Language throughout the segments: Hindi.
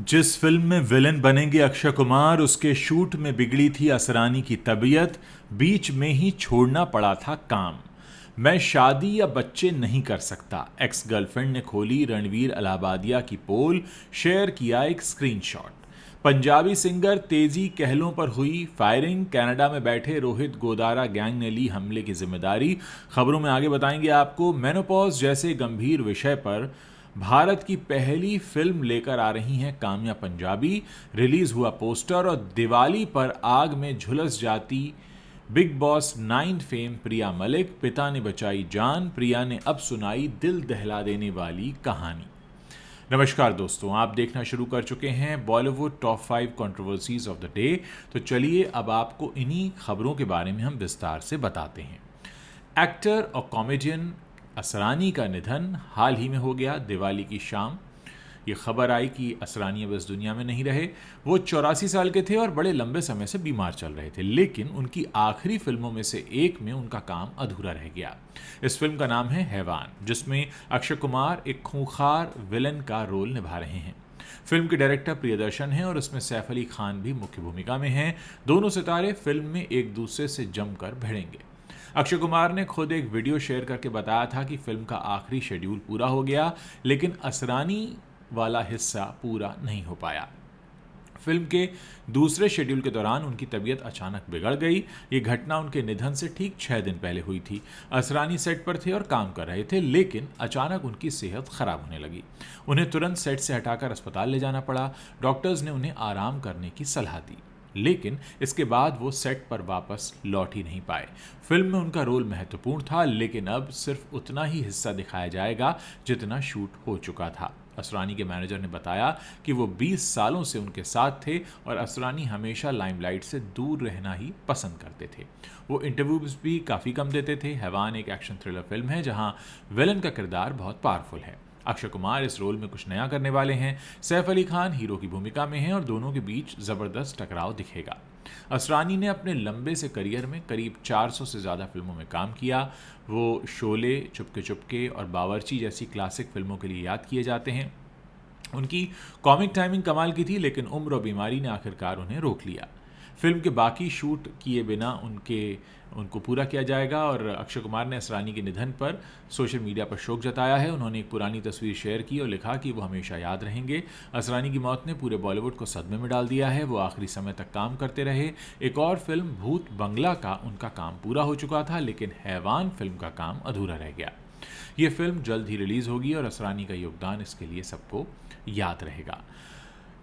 जिस फिल्म में विलेन बनेंगे अक्षय कुमार, उसके शूट में बिगड़ी थी असरानी की तबीयत। बीच में ही छोड़ना पड़ा था काम। मैं शादी या बच्चे नहीं कर सकता, एक्स गर्लफ्रेंड ने खोली रणवीर अलाहाबादिया की पोल। शेयर किया एक स्क्रीनशॉट। पंजाबी सिंगर तेजी कहलों पर हुई फायरिंग। कनाडा में बैठे रोहित गोदारा गैंग ने ली हमले की जिम्मेदारी। खबरों में आगे बताएंगे आपको। मेनोपॉज जैसे गंभीर विषय पर भारत की पहली फिल्म लेकर आ रही हैं काम्या पंजाबी। रिलीज हुआ पोस्टर और दिवाली पर आग में झुलस जाती बिग बॉस 9 फेम प्रिया मलिक। पिता ने बचाई जान, प्रिया ने अब सुनाई दिल दहला देने वाली कहानी। नमस्कार दोस्तों, आप देखना शुरू कर चुके हैं Bollywood top 5 controversies of the day. तो चलिए अब आपको इन्हीं खबरों के बारे में हम विस्तार से बताते हैं। एक्टर और कॉमेडियन असरानी का निधन हाल ही में हो गया। दिवाली की शाम ये खबर आई कि असरानी अब इस दुनिया में नहीं रहे। वो 84 साल के थे और बड़े लंबे समय से बीमार चल रहे थे, लेकिन उनकी आखिरी फिल्मों में से एक में उनका काम अधूरा रह गया। इस फिल्म का नाम है हैवान, जिसमें अक्षय कुमार एक खूंखार विलन का रोल निभा रहे हैं। फिल्म के डायरेक्टर प्रियदर्शन हैं और उसमें सैफ अली खान भी मुख्य भूमिका में हैं। दोनों सितारे फिल्म में एक दूसरे से जमकर भिड़ेंगे। अक्षय कुमार ने खुद एक वीडियो शेयर करके बताया था कि फिल्म का आखिरी शेड्यूल पूरा हो गया, लेकिन असरानी वाला हिस्सा पूरा नहीं हो पाया। फिल्म के दूसरे शेड्यूल के दौरान उनकी तबीयत अचानक बिगड़ गई। ये घटना उनके निधन से ठीक 6 दिन पहले हुई थी। असरानी सेट पर थे और काम कर रहे थे, लेकिन अचानक उनकी सेहत खराब होने लगी। उन्हें तुरंत सेट से हटाकर अस्पताल ले जाना पड़ा। डॉक्टर्स ने उन्हें आराम करने की सलाह दी, लेकिन इसके बाद वो सेट पर वापस लौट ही नहीं पाए। फिल्म में उनका रोल महत्वपूर्ण था, लेकिन अब सिर्फ उतना ही हिस्सा दिखाया जाएगा जितना शूट हो चुका था। असरानी के मैनेजर ने बताया कि वो 20 सालों से उनके साथ थे और असरानी हमेशा लाइमलाइट से दूर रहना ही पसंद करते थे। वो इंटरव्यूज भी काफ़ी कम देते थे। हैवान एक एक्शन थ्रिलर फिल्म है जहां विलन का किरदार बहुत पावरफुल है। अक्षय कुमार इस रोल में कुछ नया करने वाले हैं। सैफ अली खान हीरो की भूमिका में हैं और दोनों के बीच ज़बरदस्त टकराव दिखेगा। असरानी ने अपने लंबे से करियर में करीब 400 से ज़्यादा फिल्मों में काम किया। वो शोले, चुपके चुपके और बावर्ची जैसी क्लासिक फिल्मों के लिए याद किए जाते हैं। उनकी कॉमिक टाइमिंग कमाल की थी, लेकिन उम्र और बीमारी ने आखिरकार उन्हें रोक लिया। फिल्म के बाकी शूट किए बिना उनको पूरा किया जाएगा। और अक्षय कुमार ने असरानी के निधन पर सोशल मीडिया पर शोक जताया है। उन्होंने एक पुरानी तस्वीर शेयर की और लिखा कि वो हमेशा याद रहेंगे। असरानी की मौत ने पूरे बॉलीवुड को सदमे में डाल दिया है। वो आखिरी समय तक काम करते रहे। एक और फिल्म भूत बंगला का उनका काम पूरा हो चुका था, लेकिन हैवान फिल्म का काम अधूरा रह गया। ये फिल्म जल्द ही रिलीज होगी और असरानी का योगदान इसके लिए सबको याद रहेगा।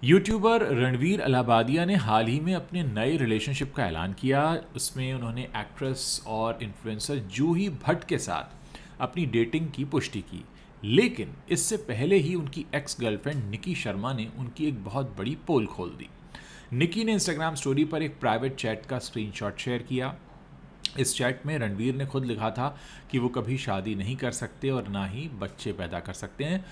यूट्यूबर रणवीर अलाहाबादिया ने हाल ही में अपने नए रिलेशनशिप का ऐलान किया। उसमें उन्होंने एक्ट्रेस और इन्फ्लुएंसर जूही भट्ट के साथ अपनी डेटिंग की पुष्टि की, लेकिन इससे पहले ही उनकी एक्स गर्लफ्रेंड निकी शर्मा ने उनकी एक बहुत बड़ी पोल खोल दी। निकी ने इंस्टाग्राम स्टोरी पर एक प्राइवेट चैट का स्क्रीनशॉट शेयर किया। इस चैट में रणवीर ने खुद लिखा था कि वो कभी शादी नहीं कर सकते और ना ही बच्चे पैदा कर सकते हैं।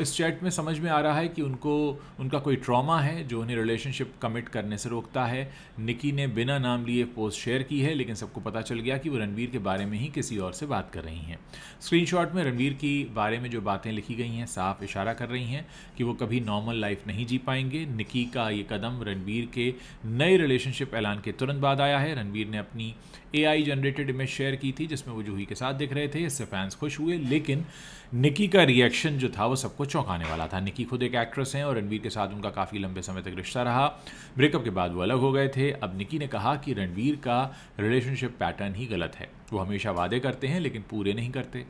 इस चैट में समझ में आ रहा है कि उनका कोई ट्रॉमा है जो उन्हें रिलेशनशिप कमिट करने से रोकता है। निकी ने बिना नाम लिए पोस्ट शेयर की है, लेकिन सबको पता चल गया कि वो रणवीर के बारे में ही किसी और से बात कर रही हैं। स्क्रीनशॉट में रणवीर की बारे में जो बातें लिखी गई हैं साफ इशारा कर रही हैं कि वो कभी नॉर्मल लाइफ नहीं जी पाएंगे। निकी का ये कदम रणवीर के नए रिलेशनशिप ऐलान के तुरंत बाद आया है। रणवीर ने अपनी AI जनरेटेड इमेज शेयर की थी जिसमें वो जूही के साथ दिख रहे थे। इससे फैंस खुश हुए, लेकिन निकी का रिएक्शन जो था वो सबको चौंकाने वाला था। निकी खुद एक एक्ट्रेस हैं और रणवीर के साथ उनका काफ़ी लंबे समय तक रिश्ता रहा। ब्रेकअप के बाद वो अलग हो गए थे। अब निकी ने कहा कि रणवीर का रिलेशनशिप पैटर्न ही गलत है। वो हमेशा वादे करते हैं लेकिन पूरे नहीं करते।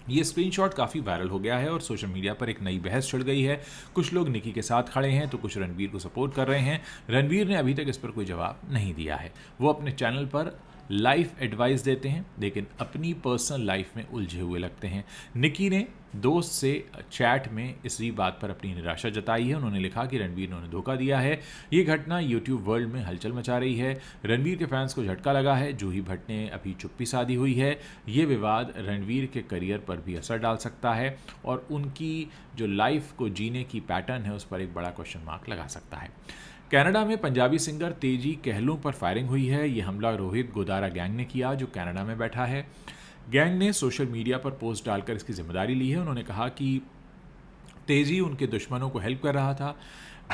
ये स्क्रीनशॉट काफ़ी वायरल हो गया है और सोशल मीडिया पर एक नई बहस छिड़ गई है। कुछ लोग निकी के साथ खड़े हैं तो कुछ रणवीर को सपोर्ट कर रहे हैं। रणवीर ने अभी तक इस पर कोई जवाब नहीं दिया है। वो अपने चैनल पर लाइफ एडवाइस देते हैं, लेकिन अपनी पर्सनल लाइफ में उलझे हुए लगते हैं। निकी ने दोस्त से चैट में इसी बात पर अपनी निराशा जताई है। उन्होंने लिखा कि रणवीर ने उन्हें धोखा दिया है। ये घटना यूट्यूब वर्ल्ड में हलचल मचा रही है। रणवीर के फैंस को झटका लगा है। जूही भट्ट ने अभी चुप्पी साधी हुई है। ये विवाद रणवीर के करियर पर भी असर डाल सकता है और उनकी जो लाइफ को जीने की पैटर्न है उस पर एक बड़ा क्वेश्चन मार्क लगा सकता है। कनाडा में पंजाबी सिंगर तेजी कहलों पर फायरिंग हुई है। ये हमला रोहित गोदारा गैंग ने किया जो कनाडा में बैठा है। गैंग ने सोशल मीडिया पर पोस्ट डालकर इसकी जिम्मेदारी ली है। उन्होंने कहा कि तेजी उनके दुश्मनों को हेल्प कर रहा था।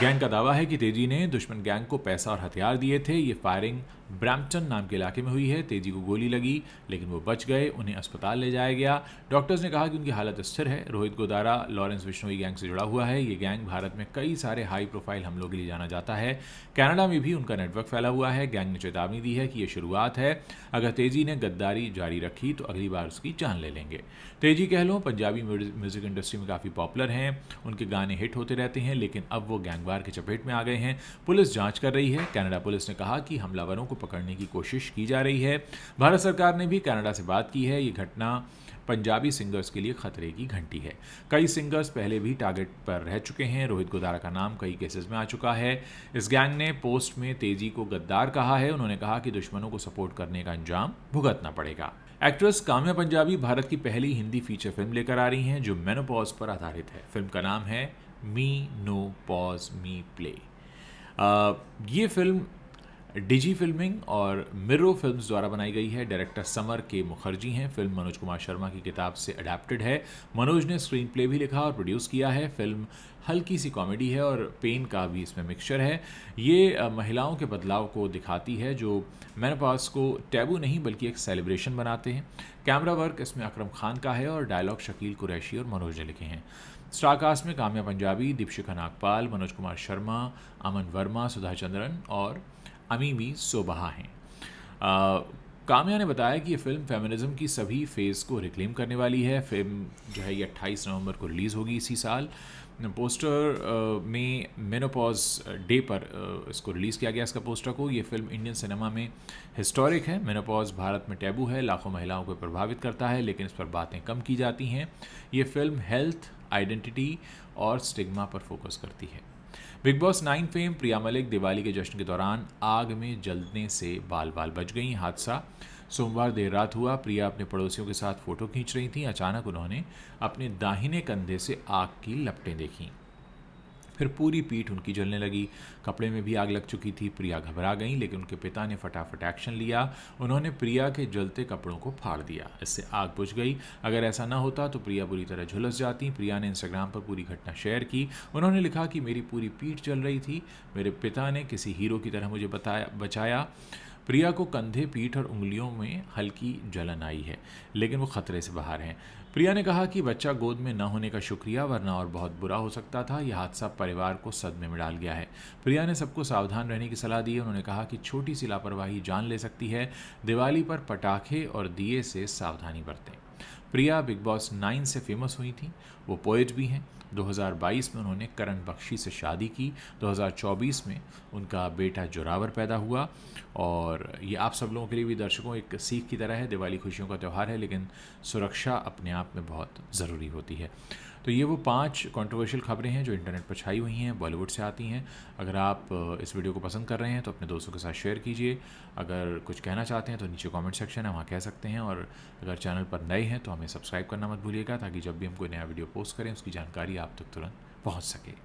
गैंग का दावा है कि तेजी ने दुश्मन गैंग को पैसा और हथियार दिए थे। ये फायरिंग ब्रैम्पटन नाम के इलाके में हुई है। तेजी को गोली लगी लेकिन वो बच गए, उन्हें अस्पताल ले जाया गया। डॉक्टर्स ने कहा कि उनकी हालत स्थिर है। रोहित गोदारा लॉरेंस बिश्नोई गैंग से जुड़ा हुआ है। ये गैंग भारत में कई सारे हाई प्रोफाइल हमलों के लिए जाना जाता है। कनाडा में भी उनका नेटवर्क फैला हुआ है। गैंग ने चेतावनी दी है कि ये शुरुआत है, अगर तेजी ने गद्दारी जारी रखी तो अगली बार उसकी जान ले लेंगे। तेजी कह लो पंजाबी म्यूजिक इंडस्ट्री में काफ़ी पॉपुलर हैं, उनके गाने हिट होते रहते हैं, लेकिन अब वो गैंगवार की चपेट में आ गए हैं। पुलिस जांच कर रही है। कनाडा पुलिस ने कहा कि हमलावरों को पकड़ने की कोशिश की जा रही है। भारत सरकार ने भी कनाडा से बात की है। ये घटना पंजाबी सिंगर्स के लिए खतरे की घंटी है। कई सिंगर्स पहले भी टारगेट पर रह चुके हैं। रोहित गोदारा का नाम कई केसेस में आ चुका है। इस गैंग ने पोस्ट में तेजी को गद्दार कहा है। उन्होंने कहा कि दुश्मनों को सपोर्ट करने का अंजाम भुगतना पड़ेगा। एक्ट्रेस काम्या पंजाबी भारत की पहली हिंदी फीचर फिल्म लेकर आ रही हैं जो मेनोपॉज पर आधारित है। फिल्म का नाम है मी नो पॉज मी प्ले। ये फिल्म डिजी फिल्मिंग और मिर्रो फिल्म्स द्वारा बनाई गई है। डायरेक्टर समर के मुखर्जी हैं। फिल्म मनोज कुमार शर्मा की किताब से अडेप्टेड है। मनोज ने स्क्रीन प्ले भी लिखा और प्रोड्यूस किया है। फिल्म हल्की सी कॉमेडी है और पेन का भी इसमें मिक्सचर है। ये महिलाओं के बदलाव को दिखाती है जो मेनोपॉज को टैबू नहीं बल्कि एक सेलिब्रेशन बनाते हैं। कैमरा वर्क इसमें अकरम खान का है और डायलॉग शकील कुरैशी और मनोज ने लिखे हैं। स्टारकास्ट में काम्या पंजाबी, दीपशिखा नागपाल, मनोज कुमार शर्मा, अमन वर्मा, सुधा चंद्रन और अमीमी सोबहा हैं। काम्या ने बताया कि ये फिल्म फेमिनिज्म की सभी फेज़ को रिक्लेम करने वाली है। फिल्म जो है ये 28 नवंबर को रिलीज़ होगी इसी साल। पोस्टर में मेनोपॉज डे पर इसको रिलीज़ किया गया इसका पोस्टर को। ये फिल्म इंडियन सिनेमा में हिस्टोरिक है। मेनोपॉज भारत में टैबू है, लाखों महिलाओं को प्रभावित करता है, लेकिन इस पर बातें कम की जाती हैं। ये फिल्म हेल्थ, आइडेंटिटी और स्टिग्मा पर फोकस करती है। बिग बॉस 9 फेम प्रिया मलिक दिवाली के जश्न के दौरान आग में जलने से बाल बाल बच गई। हादसा सोमवार देर रात हुआ। प्रिया अपने पड़ोसियों के साथ फोटो खींच रही थीं। अचानक उन्होंने अपने दाहिने कंधे से आग की लपटें देखीं। फिर पूरी पीठ उनकी जलने लगी। कपड़े में भी आग लग चुकी थी। प्रिया घबरा गईं, लेकिन उनके पिता ने फटाफट एक्शन लिया। उन्होंने प्रिया के जलते कपड़ों को फाड़ दिया। इससे आग बुझ गई। अगर ऐसा ना होता तो प्रिया बुरी तरह झुलस जाती। प्रिया ने इंस्टाग्राम पर पूरी घटना शेयर की। उन्होंने लिखा कि मेरी पूरी पीठ जल रही थी। मेरे पिता ने किसी हीरो की तरह मुझे बचाया। प्रिया को कंधे, पीठ और उंगलियों में हल्की जलन आई है, लेकिन वो खतरे से बाहर हैं। प्रिया ने कहा कि बच्चा गोद में न होने का शुक्रिया, वरना और बहुत बुरा हो सकता था। यह हादसा परिवार को सदमे में डाल गया है। प्रिया ने सबको सावधान रहने की सलाह दी है। उन्होंने कहा कि छोटी सी लापरवाही जान ले सकती है। दिवाली पर पटाखे और दिए से सावधानी बरतें। प्रिया बिग बॉस 9 से फेमस हुई थी। वो पोएट भी हैं। 2022 में उन्होंने करण बख्शी से शादी की। 2024 में उनका बेटा जोरावर पैदा हुआ। और ये आप सब लोगों के लिए भी दर्शकों एक सीख की तरह है। दिवाली खुशियों का त्यौहार है, लेकिन सुरक्षा अपने आप में बहुत ज़रूरी होती है। तो ये वो 5 कंट्रोवर्शियल खबरें हैं जो इंटरनेट पर छाई हुई हैं, बॉलीवुड से आती हैं। अगर आप इस वीडियो को पसंद कर रहे हैं तो अपने दोस्तों के साथ शेयर कीजिए। अगर कुछ कहना चाहते हैं तो नीचे कमेंट सेक्शन है, वहाँ कह सकते हैं। और अगर चैनल पर नए हैं तो हमें सब्सक्राइब करना मत भूलिएगा, ताकि जब भी हम कोई नया वीडियो पोस्ट करें उसकी जानकारी आप तक तुरंत पहुँच सके।